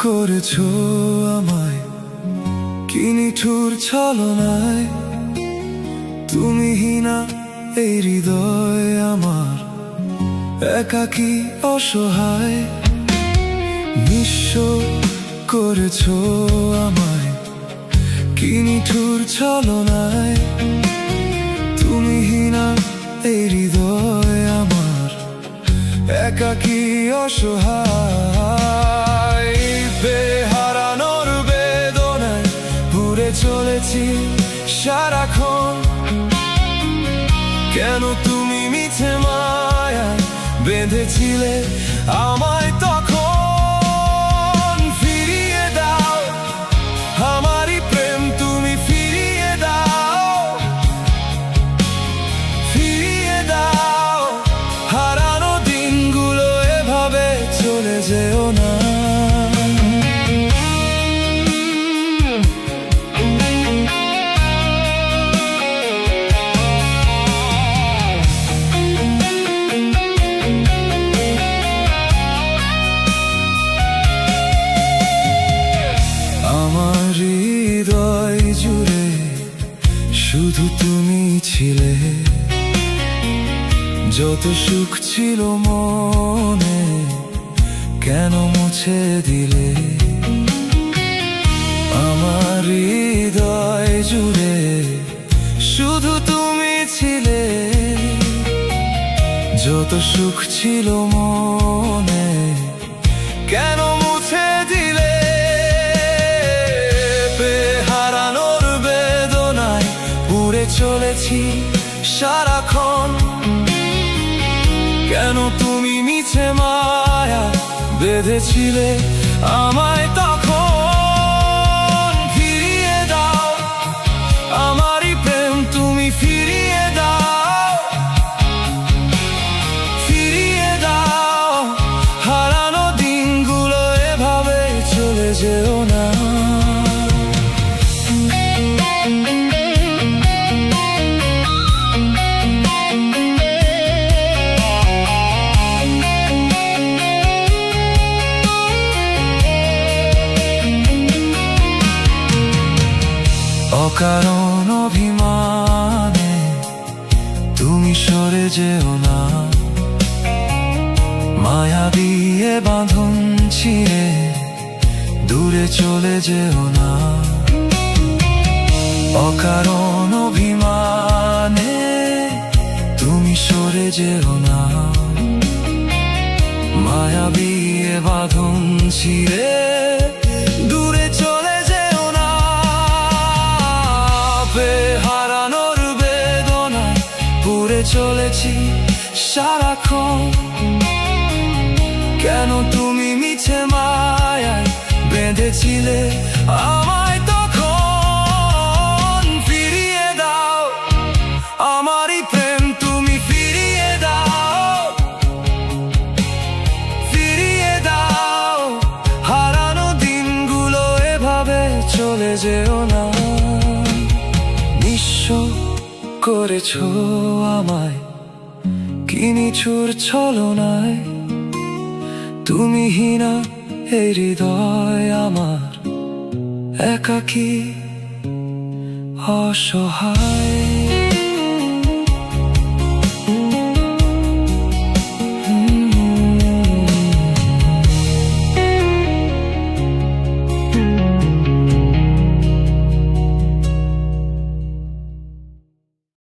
করেছো আমায়, কি নিঠুর ছলনায়। তুমি হীনা এই হৃদয় আমার, একাকী অসহায়। নিঃস্ব করেছো আমায়, কি নিঠুর ছলনায়। তুমি হীনা এই হৃদয় আমার, একাকী অসহায়। বেহারানোর বেদনায় ঘুরে চলেছি সারাক্ষণ। কেন তুমি মিছে মায়ায় বেঁধেছিলে আমায় তখন। ফিরিয়ে দাও আমারই প্রেম, তুমি ফিরিয়ে দাও, ফিরিয়ে দাও। হারানো দিনগুলো এভাবে চলে যেও না। আমার হৃদয় জুড়ে শুধু তুমি ছিলে, যত সুখ ছিল মনে কেন মুছে দিলে। আমার হৃদয় জুড়ে শুধু তুমি ছিলে, যত সুখ ছিল মনে কেন মুছে দিলে। বেহারানোর বেদনায় পুড়ে চলেছি সারাক্ষণ। কেন তুমি মিছে মায়া বেঁধেছিলে আমায় তখন। ফিরিয়ে দাও আমারই প্রেম, তুমি ফিরিয়ে দাও, ফিরিয়ে দাও। হারানো দিনগুলো এভাবে চলে যেও না। অকারণ অভিমানে তুমি সরে যেও না। মায়া দিয়ে বাঁধন ছিঁড়ে দূরে চলে যেও না। অকারণ অভিমানে তুমি সরে যেও না। মায়া দিয়ে বাঁধন ছিঁড়ে দূরে চলে যেও না। বেহারানোর বেদনায় পুড়ে চলেছি সারাক্ষণ। কেন তুমি মিছে মায়ায় বেঁধেছিলে আমায় তখন। ফিরিয়ে দাও আমারই প্রেম, তুমি ফিরিয়ে দাও, ফিরিয়ে দাও। হারানো দিনগুলো এভাবে চলে যেও না। নিঃস্ব করেছো আমায়, কি নিঠুর ছলনায়। তুমি হীনা এই হৃদয় আমার, একাকী অসহায়।